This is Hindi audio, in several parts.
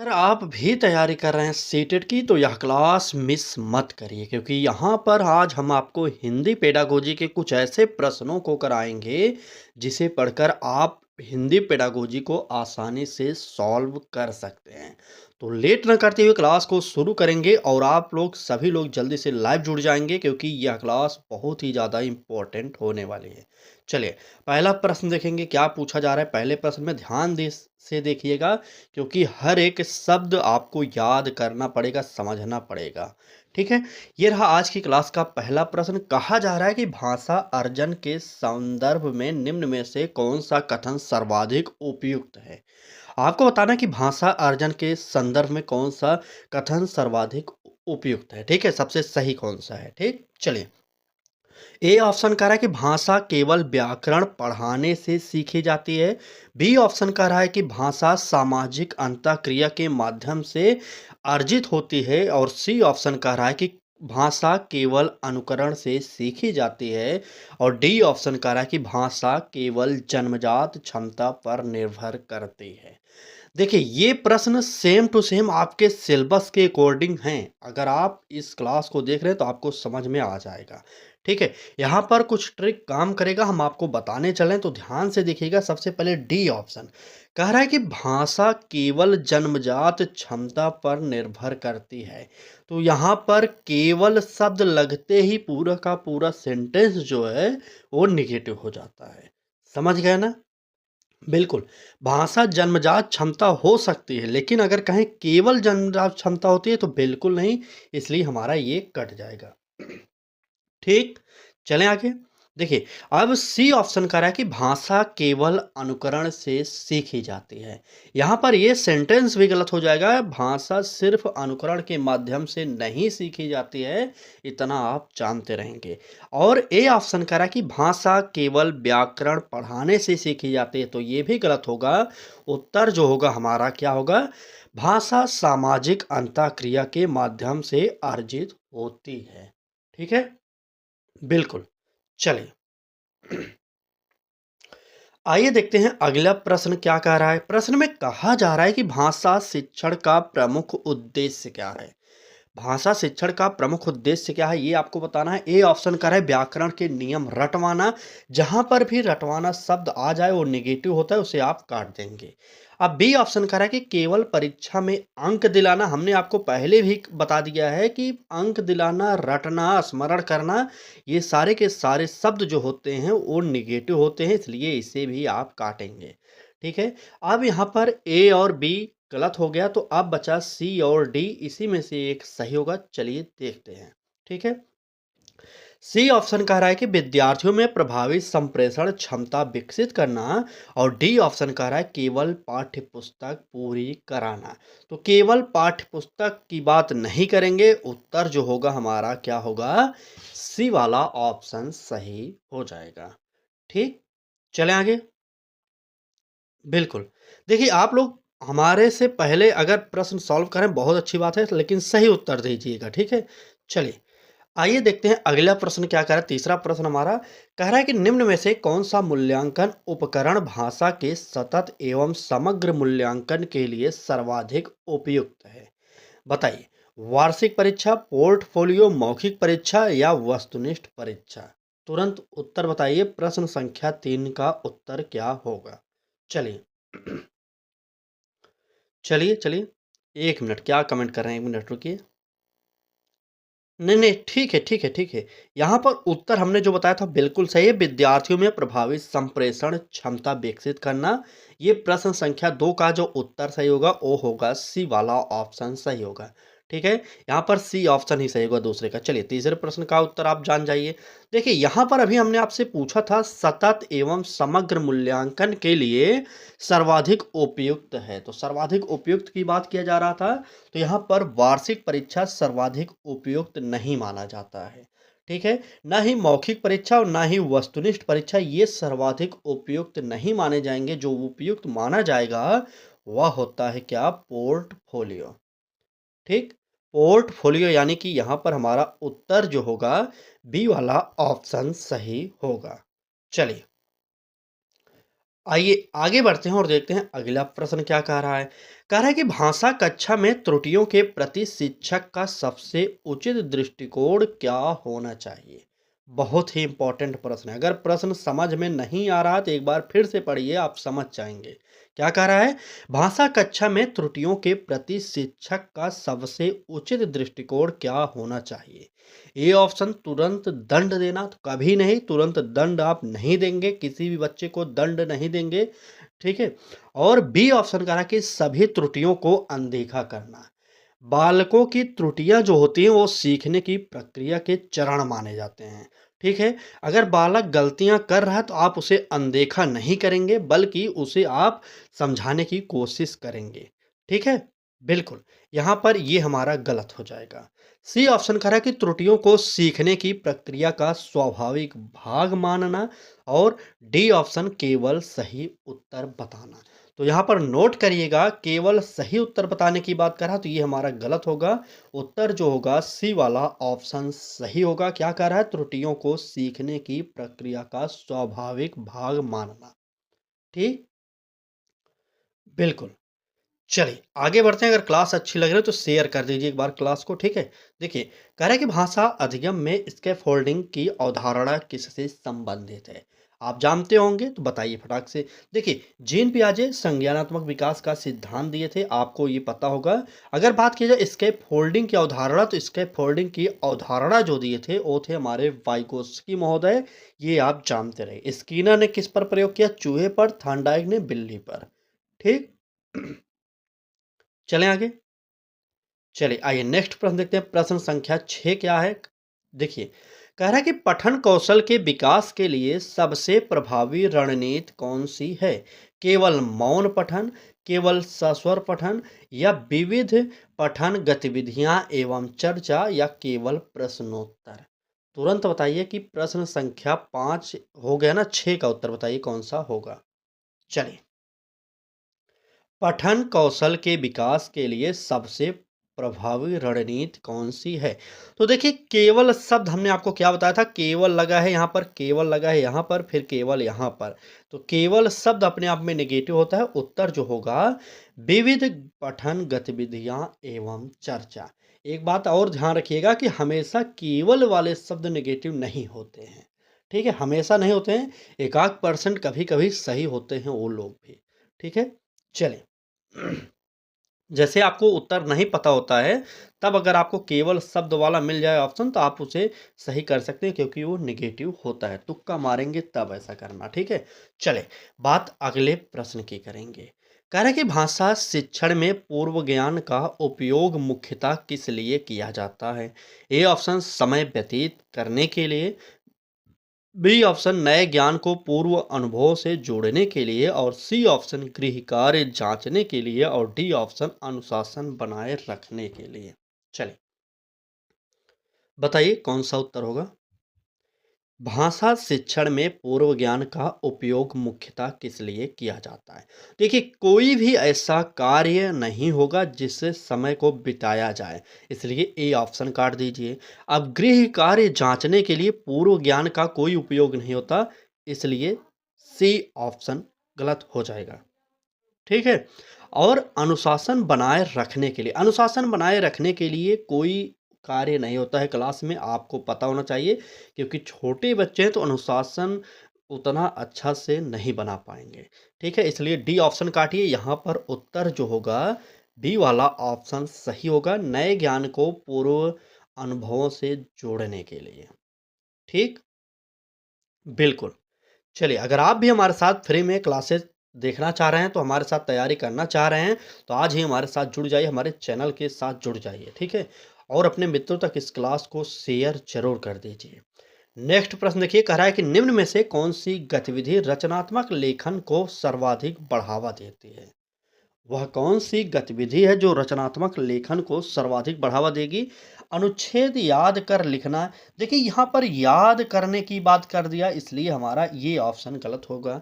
अगर आप भी तैयारी कर रहे हैं सीटेट की तो यह क्लास मिस मत करिए क्योंकि यहाँ पर आज हम आपको हिंदी पेडागोजी के कुछ ऐसे प्रश्नों को कराएंगे जिसे पढ़कर आप हिंदी पेडागोजी को आसानी से सॉल्व कर सकते हैं। तो लेट न करते हुए क्लास को शुरू करेंगे और आप लोग सभी लोग जल्दी से लाइव जुड़ जाएंगे क्योंकि यह क्लास बहुत ही ज़्यादा इम्पोर्टेंट होने वाली है। चलिए, पहला प्रश्न देखेंगे क्या पूछा जा रहा है। पहले प्रश्न में ध्यान से देखिएगा क्योंकि हर एक शब्द आपको याद करना पड़ेगा, समझना पड़ेगा। ठीक है? ये रहा आज की क्लास का पहला प्रश्न। कहा जा रहा है कि भाषा अर्जन के संदर्भ में निम्न में से कौन-सा कथन सर्वाधिक उपयुक्त है? आपको बताना है कि भाषा अर्जन के संदर्भ में कौन-सा कथन सर्वाधिक उपयुक्त है। ठीक है? सबसे सही कौन-सा है? ठीक? चलिए। ए ऑप्शन कह रहा है कि भाषा केवल व्याकरण पढ़ाने से सीखी जाती है। बी ऑप्शन कह रहा है कि भाषा सामाजिक अंतःक्रिया के माध्यम से अर्जित होती है और सी ऑप्शन कह रहा है कि भाषा केवल अनुकरण से सीखी जाती है और डी ऑप्शन कह रहा है कि भाषा केवल जन्मजात क्षमता पर निर्भर करती है। देखिए, ये प्रश्न सेम टू सेम आपके सिलेबस के अकॉर्डिंग हैं। अगर आप इस क्लास को देख रहे हैं तो आपको समझ में आ जाएगा। ठीक है? यहाँ पर कुछ ट्रिक काम करेगा, हम आपको बताने चलें तो ध्यान से देखिएगा। सबसे पहले डी ऑप्शन कह रहा है कि भाषा केवल जन्मजात क्षमता पर निर्भर करती है। तो यहाँ पर केवल शब्द लगते ही पूरा का पूरा सेंटेंस जो है वो नेगेटिव हो जाता है। समझ गए ना? बिल्कुल, भाषा जन्मजात क्षमता हो सकती है, लेकिन अगर कहें केवल जन्मजात क्षमता होती है तो बिल्कुल नहीं, इसलिए हमारा ये कट जाएगा। ठीक? चलें आगे। देखिए, अब सी ऑप्शन कह रहा है कि भाषा केवल अनुकरण से सीखी जाती है। यहाँ पर ये सेंटेंस भी गलत हो जाएगा, भाषा सिर्फ अनुकरण के माध्यम से नहीं सीखी जाती है, इतना आप जानते रहेंगे। और ए ऑप्शन कह रहा है कि भाषा केवल व्याकरण पढ़ाने से सीखी जाती है, तो ये भी गलत होगा। उत्तर जो होगा हमारा क्या होगा? भाषा सामाजिक अंतःक्रिया के माध्यम से अर्जित होती है। ठीक है? बिल्कुल। चलिए, आइए देखते हैं अगला प्रश्न क्या कह रहा है। प्रश्न में कहा जा रहा है कि भाषा शिक्षण का प्रमुख उद्देश्य क्या है? भाषा शिक्षण का प्रमुख उद्देश्य क्या है ये आपको बताना है। ए ऑप्शन कर है व्याकरण के नियम रटवाना। जहां पर भी रटवाना शब्द आ जाए वो निगेटिव होता है, उसे आप काट देंगे। अब बी ऑप्शन कर है कि केवल परीक्षा में अंक दिलाना। हमने आपको पहले भी बता दिया है कि अंक दिलाना, रटना, स्मरण करना, ये सारे के सारे शब्द जो होते हैं वो निगेटिव होते हैं, इसलिए इसे भी आप काटेंगे। ठीक है? अब यहाँ पर ए और बी गलत हो गया तो अब बचा सी और डी, इसी में से एक सही होगा। चलिए देखते हैं। ठीक है? सी ऑप्शन कह रहा है कि विद्यार्थियों में प्रभावी संप्रेषण क्षमता विकसित करना और डी ऑप्शन कह रहा है केवल पाठ्य पुस्तक पूरी कराना। तो केवल पाठ्य पुस्तक की बात नहीं करेंगे, उत्तर जो होगा हमारा क्या होगा? सी वाला ऑप्शन सही हो जाएगा। ठीक? चलें आगे। बिल्कुल। देखिए, आप लोग हमारे से पहले अगर प्रश्न सॉल्व करें बहुत अच्छी बात है, लेकिन सही उत्तर दीजिएगा, ठीक है? चलिए, आइए देखते हैं अगला प्रश्न क्या कह रहा है। तीसरा प्रश्न हमारा कह रहा है कि निम्न में से कौन-सा मूल्यांकन उपकरण भाषा के सतत एवं समग्र मूल्यांकन के लिए सर्वाधिक उपयुक्त है? बताइए, वार्षिक परीक्षा, पोर्टफोलियो, मौखिक परीक्षा या वस्तुनिष्ठ परीक्षा? तुरंत उत्तर बताइए, प्रश्न संख्या 3 का उत्तर क्या होगा? चलिए। चलिए, 1 मिनट क्या कमेंट कर रहे हैं? 1 मिनट रुकिए। नहीं, ठीक है। यहाँ पर उत्तर हमने जो बताया था बिल्कुल सही है, विद्यार्थियों में प्रभावी संप्रेषण क्षमता विकसित करना। ये प्रश्न संख्या 2 का जो उत्तर सही होगा वो होगा सी वाला ऑप्शन सही होगा। ठीक है? यहाँ पर सी ऑप्शन ही सही होगा दूसरे का। चलिए तीसरे प्रश्न का उत्तर आप जान जाइए। देखिए यहाँ पर अभी हमने आपसे पूछा था सतत एवं समग्र मूल्यांकन के लिए सर्वाधिक उपयुक्त है। तो सर्वाधिक उपयुक्त की बात किया जा रहा था, तो यहाँ पर वार्षिक परीक्षा सर्वाधिक उपयुक्त नहीं माना जाता है। ठीक है? ना ही मौखिक परीक्षा और ना ही वस्तुनिष्ठ परीक्षा ये सर्वाधिक उपयुक्त नहीं माने जाएँगे। जो उपयुक्त माना जाएगा वह होता है क्या? पोर्टफोलियो। ठीक? पोर्टफोलियो यानी कि यहाँ पर हमारा उत्तर जो होगा बी वाला ऑप्शन सही होगा। चलिए, आइए आगे बढ़ते हैं और देखते हैं अगला प्रश्न क्या कह रहा है। कह रहा है कि भाषा कक्षा में त्रुटियों के प्रति शिक्षक का सबसे उचित दृष्टिकोण क्या होना चाहिए। बहुत ही इंपॉर्टेंट प्रश्न है। अगर प्रश्न समझ में नहीं आ रहा तो एक बार फिर से पढ़िए, आप समझ जाएंगे। क्या कह रहा है, भाषा कक्षा में त्रुटियों के प्रति शिक्षक का सबसे उचित दृष्टिकोण क्या होना चाहिए। ए ऑप्शन, तुरंत दंड देना, तो कभी नहीं, तुरंत दंड आप नहीं देंगे, किसी भी बच्चे को दंड नहीं देंगे, ठीक है। और बी ऑप्शन कह रहा है कि सभी त्रुटियों को अनदेखा करना। बालकों की त्रुटियां जो होती हैं वो सीखने की प्रक्रिया के चरण माने जाते हैं, ठीक है। अगर बालक गलतियां कर रहा है तो आप उसे अनदेखा नहीं करेंगे, बल्कि उसे आप समझाने की कोशिश करेंगे, ठीक है। बिल्कुल, यहाँ पर ये हमारा गलत हो जाएगा। सी ऑप्शन कह रहा है कि त्रुटियों को सीखने की प्रक्रिया का स्वाभाविक भाग मानना। और डी ऑप्शन केवल सही उत्तर बताना। तो यहाँ पर नोट करिएगा, केवल सही उत्तर बताने की बात कर रहा है तो ये हमारा गलत होगा। उत्तर जो होगा सी वाला ऑप्शन सही होगा। क्या कह रहा है, त्रुटियों को सीखने की प्रक्रिया का स्वाभाविक भाग मानना, ठीक। बिल्कुल। चलिए आगे बढ़ते हैं। अगर क्लास अच्छी लग रही है तो शेयर कर दीजिए एक बार क्लास को, ठीक है। देखिए, कह रहा है कि भाषा अधिगम में स्कैफोल्डिंग की अवधारणा किससे संबंधित है। आप जानते होंगे तो बताइए फटाक से। देखिए, जीन पियाजे संज्ञानात्मक विकास का सिद्धांत दिए थे, आपको ये पता होगा। अगर बात की जाए स्कैफोल्डिंग की अवधारणा, तो स्कैफोल्डिंग की अवधारणा जो दिए थे वो थे हमारे वाइगोत्स्की महोदय। ये आप जानते रहे। स्किनर ने किस पर प्रयोग किया, चूहे पर, थॉर्नडाइक ने बिल्ली पर, ठीक। चलें आगे। चलिए आइए नेक्स्ट प्रश्न देखते हैं। प्रश्न संख्या 6 क्या है, देखिए। कह रहा है कि पठन कौशल के विकास के लिए सबसे प्रभावी रणनीति कौन सी है। केवल मौन पठन, केवल सस्वर पठन, या विविध पठन गतिविधियां एवं चर्चा, या केवल प्रश्नोत्तर। तुरंत बताइए कि प्रश्न संख्या 5 हो गया ना, 6 का उत्तर बताइए कौन सा होगा। चलिए, पठन कौशल के विकास के लिए सबसे प्रभावी रणनीति कौन सी है। तो देखिए, केवल शब्द हमने आपको क्या बताया था, केवल लगा है यहाँ पर, केवल लगा है यहाँ पर, फिर केवल यहाँ पर। तो केवल शब्द अपने आप में नेगेटिव होता है। उत्तर जो होगा विविध पठन गतिविधियां एवं चर्चा। एक बात और ध्यान रखिएगा कि हमेशा केवल वाले शब्द नेगेटिव नहीं होते हैं, ठीक है, हमेशा नहीं होते हैं। एकाक परसेंट कभी कभी सही होते हैं वो लोग भी, ठीक है। चलिए, जैसे आपको उत्तर नहीं पता होता है, तब अगर आपको केवल शब्द वाला मिल जाए ऑप्शन तो आप उसे सही कर सकते हैं, क्योंकि वो नेगेटिव होता है। तुक्का मारेंगे तब ऐसा करना, ठीक है। चले, बात अगले प्रश्न की करेंगे। कह रहे कि भाषा शिक्षण में पूर्व ज्ञान का उपयोग मुख्यतः किस लिए किया जाता है। ए ऑप्शन समय व्यतीत करने के लिए, बी ऑप्शन नए ज्ञान को पूर्व अनुभव से जोड़ने के लिए, और सी ऑप्शन गृह कार्य जांचने के लिए, और डी ऑप्शन अनुशासन बनाए रखने के लिए। चलिए बताइए कौन सा उत्तर होगा। भाषा शिक्षण में पूर्व ज्ञान का उपयोग मुख्यतः किस लिए किया जाता है। देखिए, कोई भी ऐसा कार्य नहीं होगा जिससे समय को बिताया जाए, इसलिए ए ऑप्शन काट दीजिए। अब गृह कार्य जांचने के लिए पूर्व ज्ञान का कोई उपयोग नहीं होता, इसलिए सी ऑप्शन गलत हो जाएगा, ठीक है। और अनुशासन बनाए रखने के लिए, अनुशासन बनाए रखने के लिए कोई कार्य नहीं होता है क्लास में, आपको पता होना चाहिए। क्योंकि छोटे बच्चे हैं तो अनुशासन उतना अच्छा से नहीं बना पाएंगे, ठीक है। इसलिए डी ऑप्शन काटिए। यहाँ पर उत्तर जो होगा बी वाला ऑप्शन सही होगा, नए ज्ञान को पूर्व अनुभवों से जोड़ने के लिए, ठीक। बिल्कुल। चलिए, अगर आप भी हमारे साथ फ्री में क्लासेस देखना चाह रहे हैं, तो हमारे साथ तैयारी करना चाह रहे हैं, तो आज ही हमारे साथ जुड़ जाइए, हमारे चैनल के साथ जुड़ जाइए, ठीक है। और अपने मित्रों तक इस क्लास को शेयर जरूर कर दीजिए। नेक्स्ट प्रश्न देखिए, कह रहा है कि निम्न में से कौन सी गतिविधि रचनात्मक लेखन को सर्वाधिक बढ़ावा देती है। वह कौन सी गतिविधि है जो रचनात्मक लेखन को सर्वाधिक बढ़ावा देगी। अनुच्छेद याद कर लिखना। देखिए, यहाँ पर याद करने की बात कर दिया, इसलिए हमारा ये ऑप्शन गलत होगा।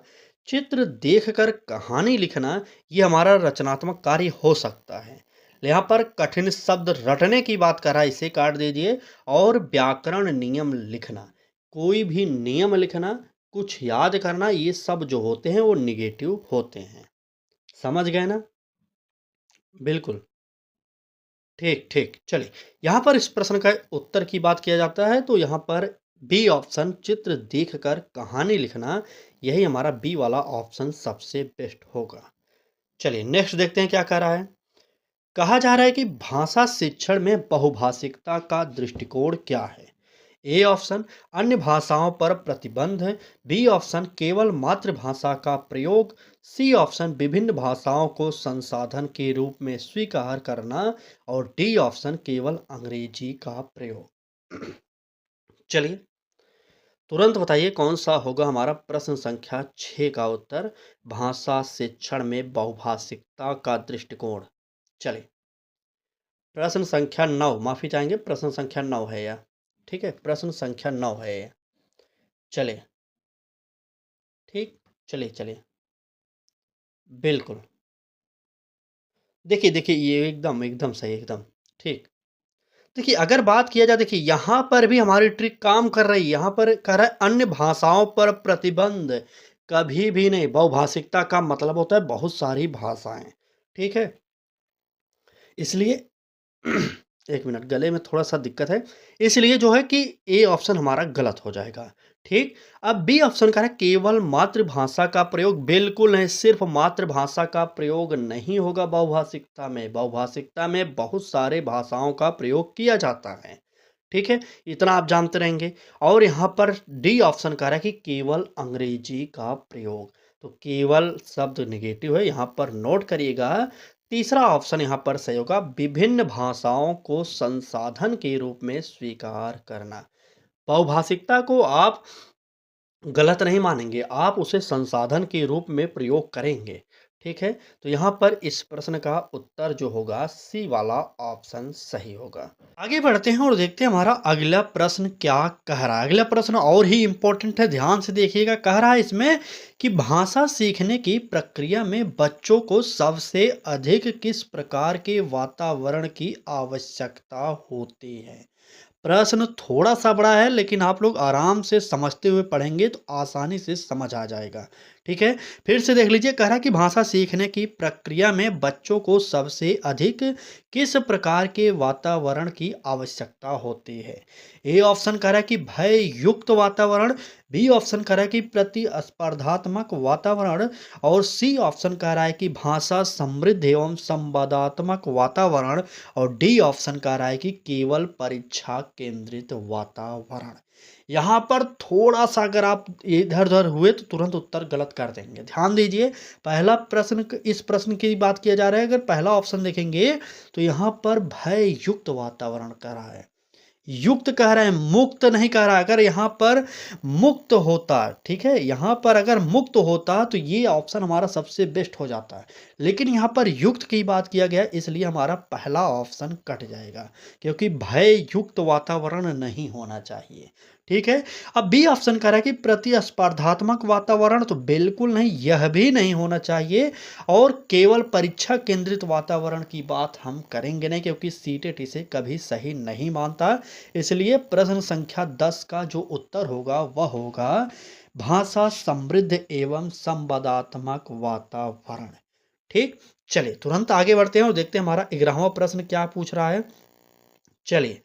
चित्र देखकर कहानी लिखना, ये हमारा रचनात्मक कार्य हो सकता है। यहाँ पर कठिन शब्द रटने की बात कर रहा है, इसे काट दीजिए। और व्याकरण नियम लिखना, कोई भी नियम लिखना, कुछ याद करना, ये सब जो होते हैं वो निगेटिव होते हैं। समझ गए ना? बिल्कुल। ठीक, ठीक। चलिए, यहाँ पर इस प्रश्न का उत्तर की बात किया जाता है तो यहाँ पर बी ऑप्शन चित्र देखकर कहानी लिखना, यही हमारा बी वाला ऑप्शन सबसे बेस्ट होगा। चलिए नेक्स्ट देखते हैं क्या कह रहा है। कहा जा रहा है कि भाषा शिक्षण में बहुभाषिकता का दृष्टिकोण क्या है? ए ऑप्शन अन्य भाषाओं पर प्रतिबंध, बी ऑप्शन केवल मातृभाषा का प्रयोग, सी ऑप्शन विभिन्न भाषाओं को संसाधन के रूप में स्वीकार करना और डी ऑप्शन केवल अंग्रेजी का प्रयोग। चलिए तुरंत बताइए कौन सा होगा हमारा प्रश्न संख्या 6 का उत्तर, भाषा शिक्षण में बहुभाषिकता का दृष्टिकोण। चलिए प्रश्न संख्या 9, माफी चाहेंगे, प्रश्न संख्या 9 है यह। ठीक है, प्रश्न संख्या 9 है यह। चलिए ठीक, चलिए चलिए बिल्कुल। देखिए देखिए ये एकदम एकदम सही, एकदम ठीक। देखिए अगर बात किया जाए, देखिए यहाँ पर भी हमारी ट्रिक काम कर रही है। यहाँ पर कह रहा है अन्य भाषाओं पर प्रतिबंध, कभी भी नहीं। बहुभाषिकता का मतलब होता है बहुत सारी भाषाएं, ठीक है। इसलिए एक मिनट, गले में थोड़ा सा दिक्कत है, इसलिए जो है कि ए ऑप्शन हमारा गलत हो जाएगा। ठीक, अब बी ऑप्शन का है केवल मातृभाषा का प्रयोग, बिल्कुल नहीं, सिर्फ मातृभाषा का प्रयोग नहीं होगा बहुभाषिकता में। बहुभाषिकता में बहुत सारे भाषाओं का प्रयोग किया जाता है, ठीक है, इतना आप जानते रहेंगे। और यहाँ पर डी ऑप्शन कह रहा है कि केवल अंग्रेजी का प्रयोग, तो केवल शब्द निगेटिव है, यहाँ पर नोट करिएगा। तीसरा ऑप्शन यहाँ पर सही होगा, विभिन्न भाषाओं को संसाधन के रूप में स्वीकार करना। बहुभाषिकता को आप गलत नहीं मानेंगे, आप उसे संसाधन के रूप में प्रयोग करेंगे, ठीक है। तो यहाँ पर इस प्रश्न का उत्तर जो होगा सी वाला ऑप्शन सही होगा। आगे बढ़ते हैं और देखते हैं हमारा अगला प्रश्न क्या कह रहा है। अगला प्रश्न और ही इम्पोर्टेंट है, ध्यान से देखिएगा। कह रहा है इसमें कि भाषा सीखने की प्रक्रिया में बच्चों को सबसे अधिक किस प्रकार के वातावरण की आवश्यकता होती है? प्रश्न थोड़ा सा बड़ा है, लेकिन आप लोग आराम से समझते हुए पढ़ेंगे तो आसानी से समझ आ जाएगा, ठीक है। फिर से देख लीजिए, कह रहा है कि भाषा सीखने की प्रक्रिया में बच्चों को सबसे अधिक किस प्रकार के वातावरण की आवश्यकता होती है? ए ऑप्शन कह रहा है कि भय युक्त वातावरण, बी ऑप्शन कह रहा है कि प्रतिस्पर्धात्मक वातावरण, और सी ऑप्शन कह रहा है कि भाषा समृद्ध एवं संवादात्मक वातावरण, और डी ऑप्शन कह रहा है कि केवल परीक्षा केंद्रित वातावरण। यहाँ पर थोड़ा सा अगर आप इधर उधर हुए तो तुरंत उत्तर गलत कर देंगे। ध्यान दीजिए, पहला प्रश्न, इस प्रश्न की बात किया जा रहा है, अगर पहला ऑप्शन देखेंगे तो यहाँ पर भय युक्त वातावरण कह रहा है, युक्त कह रहा है, मुक्त नहीं कह रहा। अगर यहाँ पर मुक्त होता, ठीक है, यहाँ पर अगर मुक्त होता तो ये ऑप्शन हमारा सबसे बेस्ट हो जाता है, लेकिन यहाँ पर युक्त की बात किया गया, इसलिए हमारा पहला ऑप्शन कट जाएगा, क्योंकि भय युक्त वातावरण नहीं होना चाहिए, ठीक है। अब बी ऑप्शन कह रहा है कि प्रतिस्पर्धात्मक वातावरण, तो बिल्कुल नहीं, यह भी नहीं होना चाहिए। और केवल परीक्षा केंद्रित वातावरण की बात हम करेंगे नहीं, क्योंकि सीटेट इसे कभी सही नहीं मानता। इसलिए प्रश्न संख्या 10 का जो उत्तर होगा वह होगा भाषा समृद्ध एवं संवादात्मक वातावरण। ठीक, चलिए तुरंत आगे बढ़ते हैं और देखते हैं हमारा 11वां प्रश्न क्या पूछ रहा है। चलिए,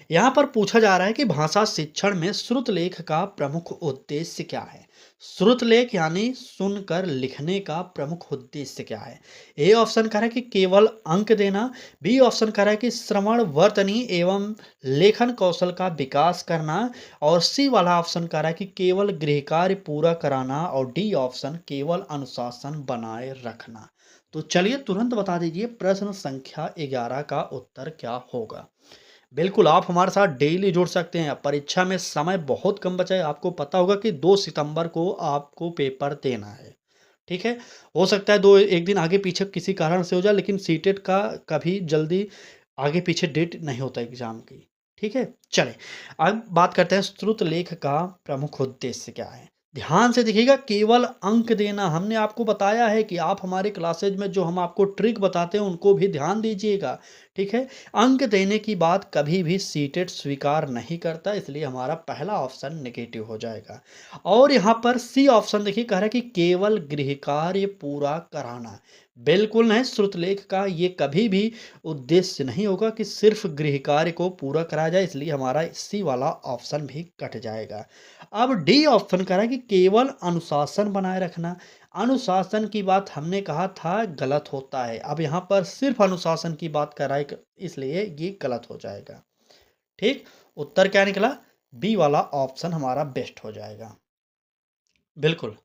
यहाँ पर पूछा जा रहा है कि भाषा शिक्षण में श्रुतलेख का प्रमुख उद्देश्य क्या है? श्रुतलेख यानी सुनकर लिखने का प्रमुख उद्देश्य क्या है? ए ऑप्शन कह रहा है कि केवल अंक देना, बी ऑप्शन कह रहा है कि श्रवण वर्तनी एवं लेखन कौशल का विकास करना, और सी वाला ऑप्शन कह रहा है कि केवल गृह कार्य पूरा कराना, और डी ऑप्शन केवल अनुशासन बनाए रखना। तो चलिए तुरंत बता दीजिए प्रश्न संख्या 11 का उत्तर क्या होगा। बिल्कुल, आप हमारे साथ डेली जुड़ सकते हैं। परीक्षा में समय बहुत कम बचा है। आपको पता होगा कि 2 सितंबर को आपको पेपर देना है, ठीक है। हो सकता है 2 एक दिन आगे पीछे किसी कारण से हो जाए, लेकिन सीटेट का कभी जल्दी आगे पीछे डेट नहीं होता एग्जाम की, ठीक है। चलें, अब बात करते हैं श्रुतलेख का प्रमुख उद्देश्य क्या है। ध्यान से देखिएगा, केवल अंक देना हमने आपको बताया है कि आप हमारे क्लासेज में जो हम आपको ट्रिक बताते हैं उनको भी ध्यान दीजिएगा, ठीक है। अंक देने की बात कभी भी सीटेट स्वीकार नहीं करता, इसलिए हमारा पहला ऑप्शन नेगेटिव हो जाएगा। और यहाँ पर सी ऑप्शन देखिए, कह रहा है कि केवल गृह कार्य पूरा कराना। बिल्कुल नहीं, श्रुतलेख का ये कभी भी उद्देश्य नहीं होगा कि सिर्फ गृह कार्य को पूरा कराया जाए, इसलिए हमारा सी वाला ऑप्शन भी कट जाएगा। अब डी ऑप्शन कह रहा है कि केवल अनुशासन बनाए रखना। अनुशासन की बात हमने कहा था गलत होता है, अब यहाँ पर सिर्फ अनुशासन की बात कर रहा है, इसलिए ये गलत हो जाएगा। ठीक, उत्तर क्या निकला? बी वाला ऑप्शन हमारा बेस्ट हो जाएगा। बिल्कुल,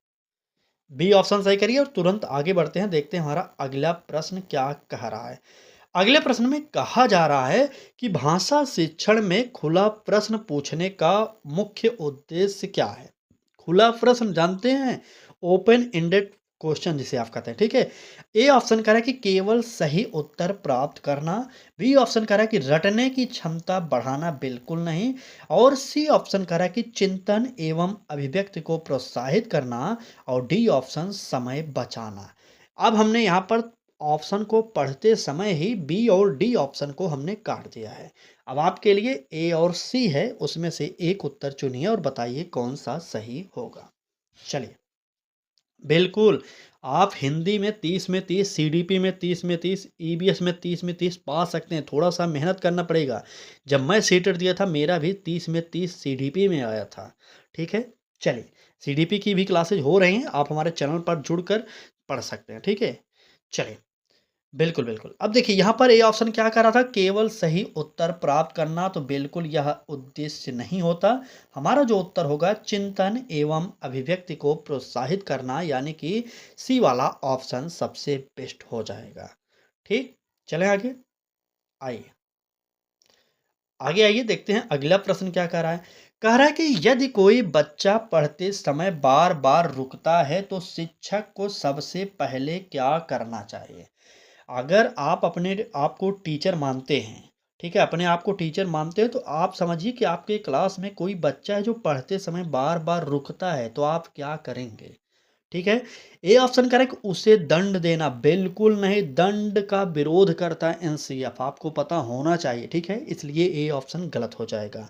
बी ऑप्शन सही करिए और तुरंत आगे बढ़ते हैं, देखते हैं हमारा अगला प्रश्न क्या कह रहा है। अगले प्रश्न में कहा जा रहा है कि भाषा शिक्षण में खुला प्रश्न पूछने का मुख्य उद्देश्य क्या है? खुला प्रश्न जानते हैं, ओपन एंडेड क्वेश्चन जिसे आप कहते हैं, ठीक है। ए ऑप्शन कह रहा है कि केवल सही उत्तर प्राप्त करना, बी ऑप्शन कह रहा है कि रटने की क्षमता बढ़ाना, बिल्कुल नहीं, और सी ऑप्शन कह रहा है कि चिंतन एवं अभिव्यक्ति को प्रोत्साहित करना, और डी ऑप्शन समय बचाना। अब हमने यहाँ पर ऑप्शन को पढ़ते समय ही बी और डी ऑप्शन को हमने काट दिया है। अब आपके लिए ए और सी है, उसमें से एक उत्तर चुनिए और बताइए कौन सा सही होगा। चलिए, बिल्कुल, आप हिंदी में 30 में 30, सीडीपी में 30 में 30, ईबीएस में 30 में 30 पा सकते हैं, थोड़ा सा मेहनत करना पड़ेगा। जब मैं सीटेट दिया था मेरा भी 30 में 30 सीडीपी में आया था, ठीक है। चलिए, सीडीपी की भी क्लासेज हो रही हैं, आप हमारे चैनल पर जुड़कर पढ़ सकते हैं, ठीक है। चलिए, बिल्कुल, बिल्कुल। अब देखिए यहाँ पर ए ऑप्शन क्या कर रहा था, केवल सही उत्तर प्राप्त करना, तो बिल्कुल यह उद्देश्य नहीं होता। हमारा जो उत्तर होगा चिंतन एवं अभिव्यक्ति को प्रोत्साहित करना, यानी कि सी वाला ऑप्शन सबसे बेस्ट हो जाएगा। ठीक, चलें आगे, आइए। आगे आइए, देखते हैं अगला प्रश्न क्या कह रहा है। कह रहा है कि यदि कोई बच्चा पढ़ते समय बार बार रुकता है तो शिक्षक को सबसे पहले क्या करना चाहिए? अगर आप अपने आप को टीचर मानते हैं, ठीक है, अपने आप को टीचर मानते हैं, तो आप समझिए कि आपके क्लास में कोई बच्चा है जो पढ़ते समय बार बार रुकता है, तो आप क्या करेंगे? ठीक है। ए ऑप्शन करें कि उसे दंड देना, बिल्कुल नहीं, दंड का विरोध करता है एनसीएफ, आपको पता होना चाहिए, ठीक है, इसलिए ए ऑप्शन गलत हो जाएगा।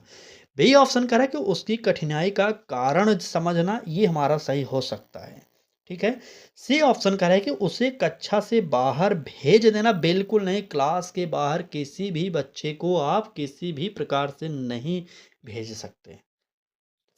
बी ऑप्शन करें कि उसकी कठिनाई का कारण समझना, ये हमारा सही हो सकता है, ठीक है। सी ऑप्शन करें कि उसे कक्षा से बाहर भेज देना, बिल्कुल नहीं, क्लास के बाहर किसी भी बच्चे को आप किसी भी प्रकार से नहीं भेज सकते,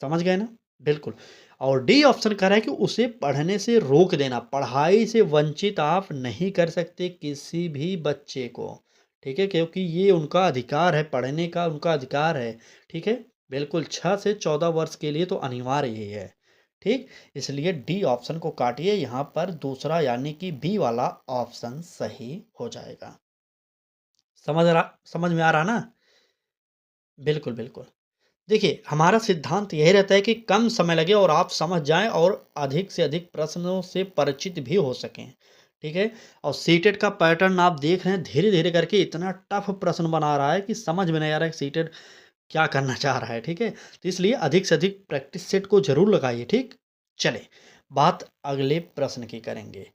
समझ गए ना? बिल्कुल। और डी ऑप्शन कह रहा है कि उसे पढ़ने से रोक देना, पढ़ाई से वंचित आप नहीं कर सकते किसी भी बच्चे को, ठीक है, क्योंकि ये उनका अधिकार है, पढ़ने का उनका अधिकार है, ठीक है। बिल्कुल, 6 से 14 वर्ष के लिए तो अनिवार्य ही है, ठीक। इसलिए डी ऑप्शन को काटिए, यहाँ पर दूसरा यानी कि बी वाला ऑप्शन सही हो जाएगा। समझ में आ रहा ना? बिल्कुल, बिल्कुल। देखिए, हमारा सिद्धांत यही रहता है कि कम समय लगे और आप समझ जाएँ और अधिक से अधिक प्रश्नों से परिचित भी हो सकें, ठीक है? और सीटेट का पैटर्न आप देख रहे हैं, धीरे-धीरे करके इतना टफ प्रश्न बना रहा है कि समझ में नहीं आ रहा है कि सीटेट क्या करना चाह रहा है, ठीक है? तो इसलिए अधिक से अधिक प्रैक्टिस सेट को ज़रूर लगाइए, ठीक? चलें, बात अगले प्रश्न की करेंगे।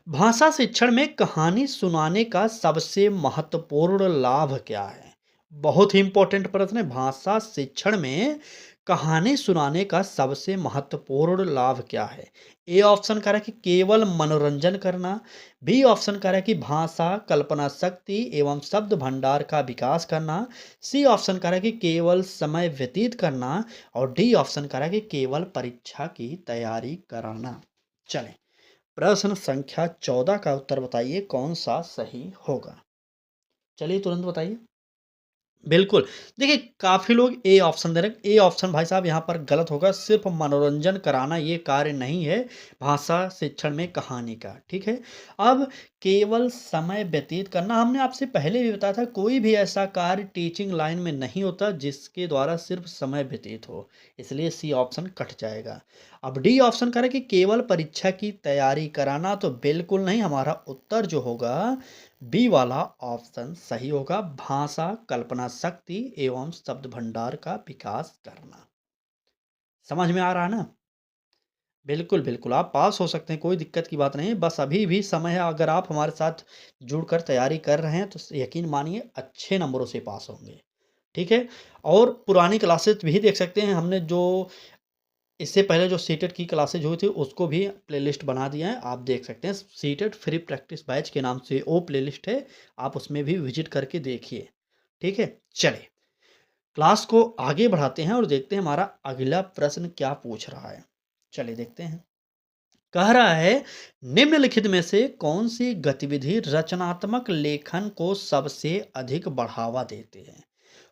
भाषा शिक्षण में कहानी सुनाने का सबसे महत्वपूर्ण लाभ क्या है? बहुत ही इम्पोर्टेंट प्रश्न है। भाषा शिक्षण में कहानी सुनाने का सबसे महत्वपूर्ण लाभ क्या है? ए ऑप्शन कह रहा है कि केवल मनोरंजन करना, बी ऑप्शन कह रहा है कि भाषा कल्पना शक्ति एवं शब्द भंडार का विकास करना, सी ऑप्शन कह रहा है कि केवल समय व्यतीत करना, और डी ऑप्शन कह रहा है कि केवल परीक्षा की तैयारी कराना। चलें, प्रश्न संख्या 14 का उत्तर बताइए कौन सा सही होगा? चलिए तुरंत बताइए। बिल्कुल। देखिए, काफ़ी लोग ए ऑप्शन दे रहे हैं। ए ऑप्शन भाई साहब यहाँ पर गलत होगा, सिर्फ़ मनोरंजन कराना ये कार्य नहीं है, भाषा शिक्षण में कहानी का, ठीक है? अब केवल समय व्यतीत करना, हमने आपसे पहले भी बताया था, कोई भी ऐसा कार्य टीचिंग लाइन में नहीं होता जिसके द्वारा सिर्फ़ समय व्यतीत हो, इसलिए सी ऑप्शन कट जाएगा। अब डी ऑप्शन करें कि केवल परीक्षा की तैयारी कराना, तो बिल्कुल नहीं, हमारा उत्तर जो होगा बी वाला ऑप्शन सही होगा, भाषा कल्पना शक्ति एवं शब्द भंडार का विकास करना। समझ में आ रहा है ना? बिल्कुल, बिल्कुल, आप पास हो सकते हैं, कोई दिक्कत की बात नहीं है, बस अभी भी समय है, अगर आप हमारे साथ जुड़कर तैयारी कर रहे हैं, तो स यकीन मानिए अच्छे नंबरों से पास होंगे, ठीक है? और पुरानी क्लासेस भी देख सकते हैं, हमने जो इससे पहले जो सीटेट की क्लासेज हुई थी, उसको भी प्लेलिस्ट बना दिया है, आप देख सकते हैं। सीटेट फ्री प्रैक्टिस बैच के नाम से वो प्लेलिस्ट है, आप उसमें भी विज़िट करके देखिए, ठीक है? चलिए, क्लास को आगे बढ़ाते हैं और देखते हैं हमारा अगला प्रश्न क्या पूछ रहा है। चलिए देखते हैं। कह रहा है, निम्नलिखित में से कौन सी गतिविधि रचनात्मक लेखन को सबसे अधिक बढ़ावा देती है?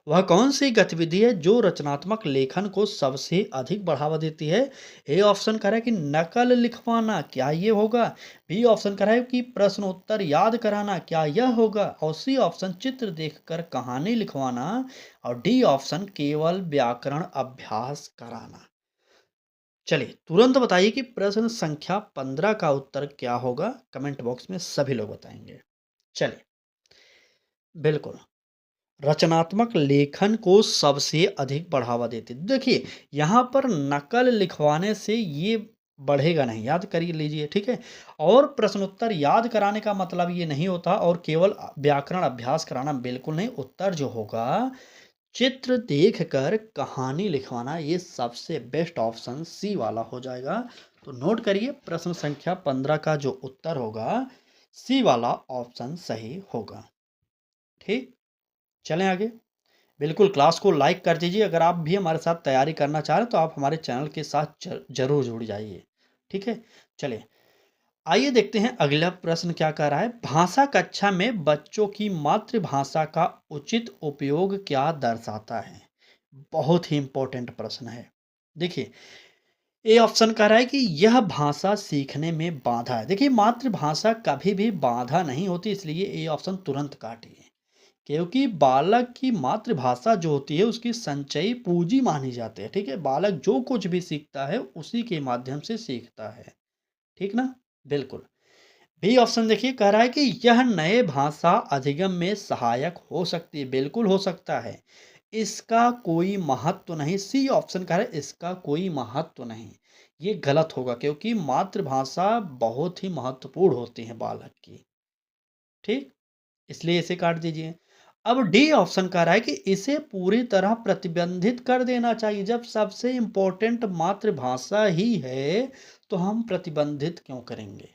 वह कौन सी गतिविधि है जो रचनात्मक लेखन को सबसे अधिक बढ़ावा देती है? ए ऑप्शन कह रहा है कि नकल लिखवाना, क्या ये होगा? बी ऑप्शन कह रहा है कि प्रश्न उत्तर याद कराना, क्या यह होगा? और सी ऑप्शन चित्र देखकर कहानी लिखवाना, और डी ऑप्शन केवल व्याकरण अभ्यास कराना। चलिए तुरंत बताइए कि प्रश्न संख्या 15 का उत्तर क्या होगा? कमेंट बॉक्स में सभी लोग बताएंगे। चलिए, बिल्कुल, रचनात्मक लेखन को सबसे अधिक बढ़ावा देते, देखिए यहाँ पर नकल लिखवाने से ये बढ़ेगा नहीं, याद कर लीजिए, ठीक है? और प्रश्नोत्तर याद कराने का मतलब ये नहीं होता, और केवल व्याकरण अभ्यास कराना बिल्कुल नहीं। उत्तर जो होगा, चित्र देखकर कहानी लिखवाना, ये सबसे बेस्ट ऑप्शन सी वाला हो जाएगा। तो नोट करिए, प्रश्न संख्या 15 का जो उत्तर होगा, सी वाला ऑप्शन सही होगा। ठीक, चलें आगे। बिल्कुल, क्लास को लाइक कर दीजिए। अगर आप भी हमारे साथ तैयारी करना चाह रहे हैं, तो आप हमारे चैनल के साथ ज़रूर जुड़ जाइए। ठीक है? चलिए, आइए देखते हैं अगला प्रश्न क्या कह रहा है। भाषा कक्षा में बच्चों की मातृभाषा का उचित उपयोग क्या दर्शाता है? बहुत ही इम्पोर्टेंट प्रश्न है। देखिए, ए ऑप्शन कह रहा है कि यह भाषा सीखने में बाधा है। देखिए, मातृभाषा कभी भी बाधा नहीं होती, इसलिए ए ऑप्शन तुरंत काटिए। क्योंकि बालक की मातृभाषा जो होती है, उसकी संचयी पूंजी मानी जाती है, ठीक है? बालक जो कुछ भी सीखता है, उसी के माध्यम से सीखता है, ठीक ना? बिल्कुल। बी ऑप्शन देखिए, कह रहा है कि यह नए भाषा अधिगम में सहायक हो सकती है, बिल्कुल हो सकता है। इसका कोई महत्व नहीं। सी ऑप्शन कह रहा है इसका कोई महत्व नहीं, ये गलत होगा, क्योंकि मातृभाषा बहुत ही महत्वपूर्ण होती है बालक की, ठीक? इसलिए इसे काट दीजिए। अब डी ऑप्शन कह रहा है कि इसे पूरी तरह प्रतिबंधित कर देना चाहिए। जब सबसे इम्पोर्टेंट मातृभाषा ही है, तो हम प्रतिबंधित क्यों करेंगे?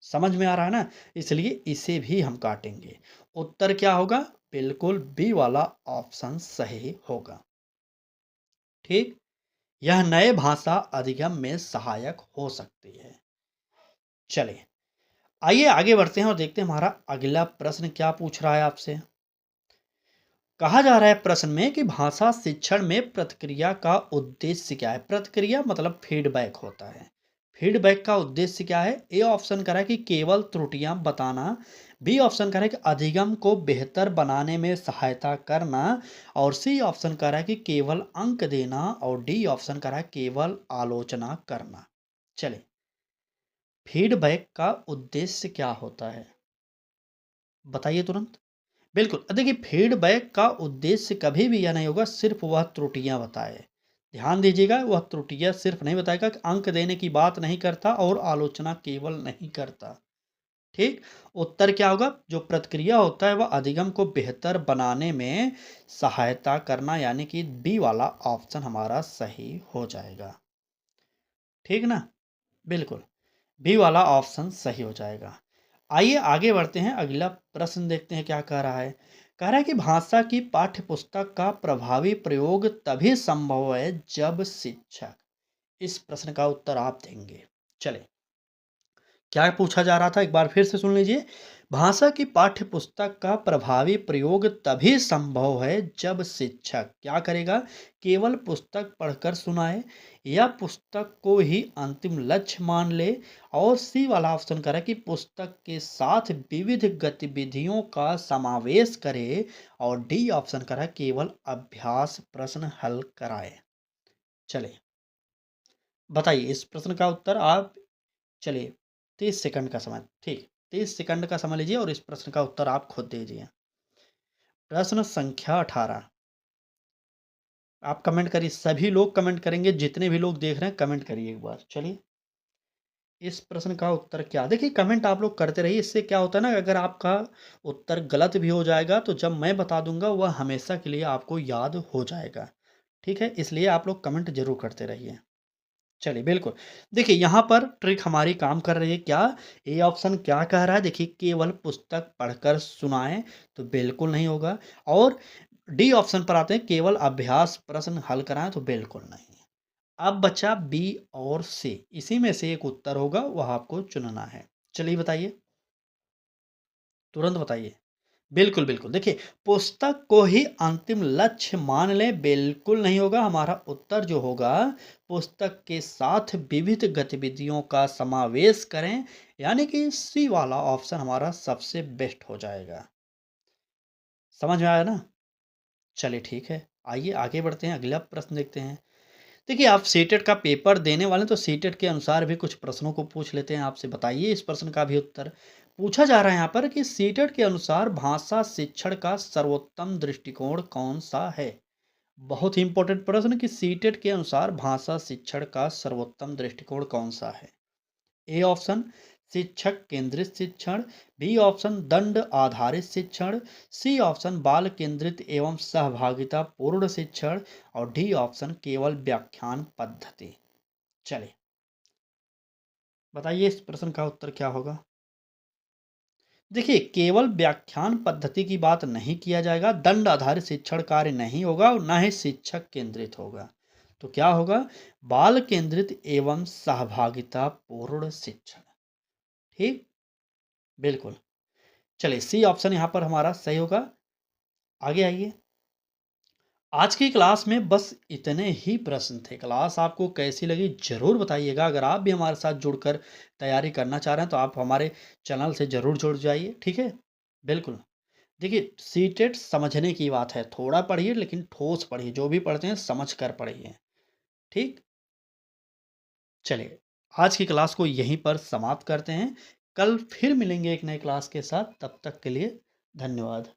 समझ में आ रहा है ना? इसलिए इसे भी हम काटेंगे। उत्तर क्या होगा? बिल्कुल बी वाला ऑप्शन सही होगा। ठीक? यह नए भाषा अधिगम में सहायक हो सकती है। चलिए, आइए आगे बढ़ते हैं और देखते हैं हमारा अगला प्रश्न क्या पूछ रहा है आपसे। कहा जा रहा है प्रश्न में कि भाषा शिक्षण में प्रतिक्रिया का उद्देश्य क्या है? प्रतिक्रिया मतलब फीडबैक होता है। फीडबैक का उद्देश्य क्या है? ए ऑप्शन कह रहा है कि केवल त्रुटियां बताना, बी ऑप्शन कह रहा है कि अधिगम को बेहतर बनाने में सहायता करना, और सी ऑप्शन कह रहा है कि केवल अंक देना, और डी ऑप्शन कह रहा है केवल आलोचना करना। चलिए, फीडबैक का उद्देश्य क्या होता है? बताइए तुरंत। बिल्कुल, देखिए फीडबैक का उद्देश्य कभी भी यह नहीं होगा सिर्फ़ वह त्रुटियाँ बताए। ध्यान दीजिएगा, वह त्रुटियाँ सिर्फ़ नहीं बताएगा, कि अंक देने की बात नहीं करता और आलोचना केवल नहीं करता। ठीक? उत्तर क्या होगा? जो प्रतिक्रिया होता है, वह अधिगम को बेहतर बनाने में सहायता करना, यानी कि बी वाला ऑप्शन हमारा सही हो जाएगा। ठीक ना? बिल्कुल, बी वाला ऑप्शन सही हो जाएगा। आइए आगे बढ़ते हैं, अगला प्रश्न देखते हैं क्या कह रहा है। कह रहा है कि भाषा की पाठ्य पुस्तक का प्रभावी प्रयोग तभी संभव है जब शिक्षक, इस प्रश्न का उत्तर आप देंगे। चले, क्या पूछा जा रहा था, एक बार फिर से सुन लीजिए। भाषा की पाठ्य पुस्तक का प्रभावी प्रयोग तभी संभव है जब शिक्षक क्या करेगा? केवल पुस्तक पढ़कर सुनाए, या पुस्तक को ही अंतिम लक्ष्य मान ले, और सी वाला ऑप्शन करें कि पुस्तक के साथ विविध गतिविधियों का समावेश करे, और डी ऑप्शन करें केवल अभ्यास प्रश्न हल कराए। चले, बताइए इस प्रश्न का उत्तर आप। चलिए, 30 सेकंड का समय, ठीक, 30 सेकंड का समय लीजिए और इस प्रश्न का उत्तर आप खुद दीजिए। प्रश्न संख्या 18, आप कमेंट करिए, सभी लोग कमेंट करेंगे, जितने भी लोग देख रहे हैं कमेंट करिए एक बार। चलिए, इस प्रश्न का उत्तर क्या? देखिए कमेंट आप लोग करते रहिए, इससे क्या होता है ना, अगर आपका उत्तर गलत भी हो जाएगा तो जब मैं बता दूँगा वह हमेशा के लिए आपको याद हो जाएगा। ठीक है? इसलिए आप लोग कमेंट ज़रूर करते रहिए। चलिए बिल्कुल। देखिए यहाँ पर ट्रिक हमारी काम कर रही है क्या? ए ऑप्शन क्या कह रहा है? देखिए केवल पुस्तक पढ़कर सुनाएँ, तो बिल्कुल नहीं होगा। और डी ऑप्शन पर आते हैं, केवल अभ्यास प्रश्न हल कराएँ, तो बिल्कुल नहीं। अब बचा बी और सी, इसी में से एक उत्तर होगा, वह आपको चुनना है। चलिए बताइए, तुरंत बताइए। बिल्कुल, बिल्कुल। देखिए, पुस्तक को ही अंतिम लक्ष्य मान लें, बिल्कुल नहीं होगा। हमारा उत्तर जो होगा, पुस्तक के साथ विविध गतिविधियों का समावेश करें, यानी कि सी वाला ऑप्शन हमारा सबसे बेस्ट हो जाएगा। समझ में आया ना? चलिए ठीक है, आइए आगे बढ़ते हैं, अगला प्रश्न देखते हैं। देखिए, आप सीटेट का पेपर देने वाले हैं, तो सीटेट के अनुसार भी कुछ प्रश्नों को पूछ लेते हैं आपसे। बताइए इस प्रश्न का भी उत्तर। पूछा जा रहा है यहाँ पर कि सीटेट के अनुसार भाषा शिक्षण का सर्वोत्तम दृष्टिकोण कौन-सा है? बहुत ही इम्पोर्टेंट प्रश्न कि सीटेट के अनुसार भाषा शिक्षण का सर्वोत्तम दृष्टिकोण कौन-सा है? ए ऑप्शन शिक्षक केंद्रित शिक्षण, बी ऑप्शन दंड आधारित शिक्षण, सी ऑप्शन बाल केंद्रित एवं सहभागिता पूर्ण शिक्षण और डी ऑप्शन केवल व्याख्यान पद्धति। चलिए बताइए इस प्रश्न का उत्तर क्या होगा? देखिए केवल व्याख्यान पद्धति की बात नहीं किया जाएगा, दंड आधारित शिक्षण कार्य नहीं होगा और ना ही शिक्षक केंद्रित होगा। तो क्या होगा? बाल केंद्रित एवं सहभागिता पूर्ण शिक्षण। ठीक, बिल्कुल। चलिए सी ऑप्शन यहाँ पर हमारा सही होगा। आगे आइए। आज की क्लास में बस इतने ही प्रश्न थे। क्लास आपको कैसी लगी ज़रूर बताइएगा। अगर आप भी हमारे साथ जुड़कर तैयारी करना चाह रहे हैं तो आप हमारे चैनल से ज़रूर जुड़ जाइए, ठीक है? बिल्कुल। देखिए सीटेट समझने की बात है, थोड़ा पढ़िए लेकिन ठोस पढ़िए, जो भी पढ़ते हैं समझ कर पढ़िए, ठीक? चलिए, आज की क्लास को यहीं पर समाप्त करते हैं। कल फिर मिलेंगे एक नए क्लास के साथ, तब तक के लिए धन्यवाद।